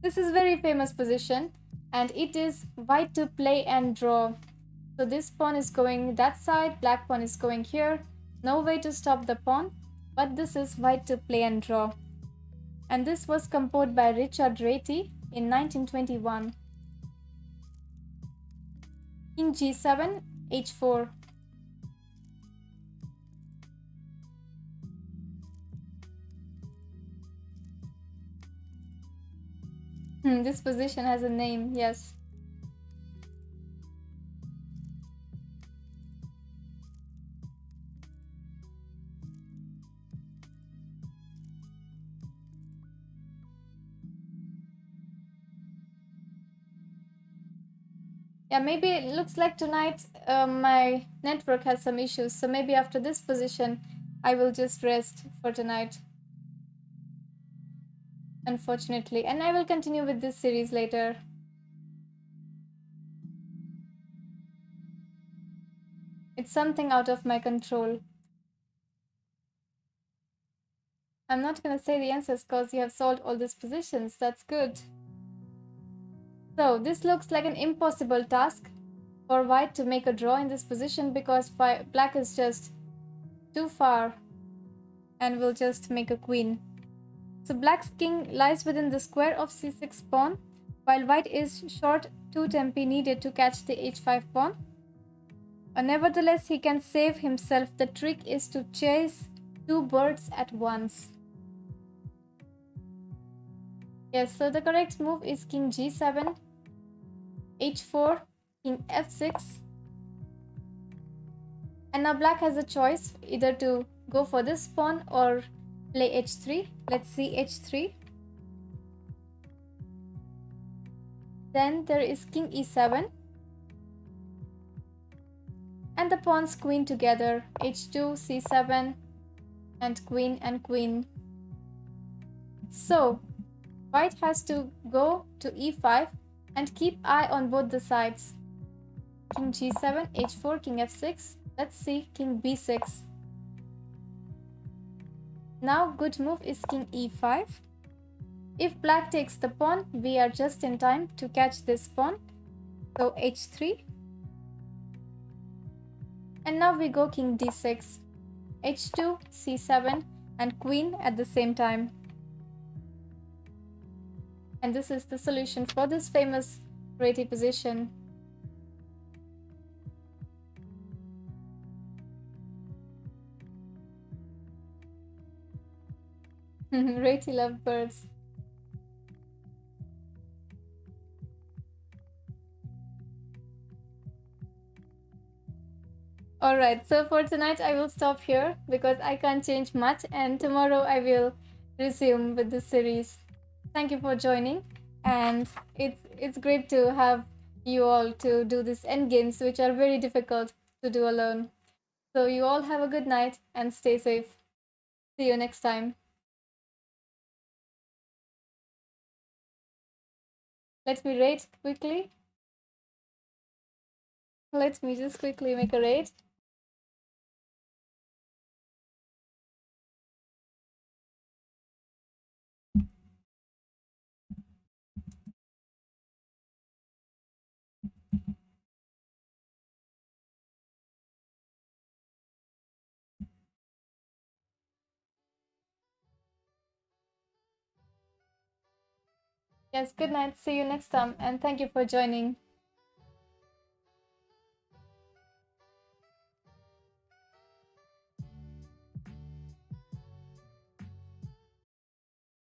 This is very famous position and it is white to play and draw. So this pawn is going that side, black pawn is going here. No way to stop the pawn, but this is white to play and draw. And this was composed by Richard Reti in 1921. King g7, h4. This position has a name, yes. Yeah, maybe it looks like tonight my network has some issues. So maybe after this position, I will just rest for tonight. Unfortunately. And I will continue with this series later. It's something out of my control. I'm not gonna say the answers because you have solved all these positions. That's good. So this looks like an impossible task for white to make a draw in this position because black is just too far and will just make a queen. So black's king lies within the square of c6 pawn, while white is short 2 tempi needed to catch the h5 pawn. Nevertheless, he can save himself. The trick is to chase two birds at once. Yes, so the correct move is king g7, h4, king f6. And now black has a choice either to go for this pawn or play h3. Let's see h3. Then there is king e7. And the pawns queen together, h2, c7, and queen. So, white has to go to e5 and keep eye on both the sides. King g7, h4, king f6. Let's see, king b6. Now, good move is king e5. If black takes the pawn, we are just in time to catch this pawn. So h3. And now we go king d6, h2, c7, and queen at the same time. And this is the solution for this famous Reti position. Reti love birds. Alright, so for tonight I will stop here because I can't change much, and tomorrow I will resume with the series. Thank you for joining, and it's great to have you all to do these end games, which are very difficult to do alone. So you all have a good night and stay safe. See you next time. Let me rate quickly. Let me just quickly make a rate. Yes, good night. See you next time, and thank you for joining.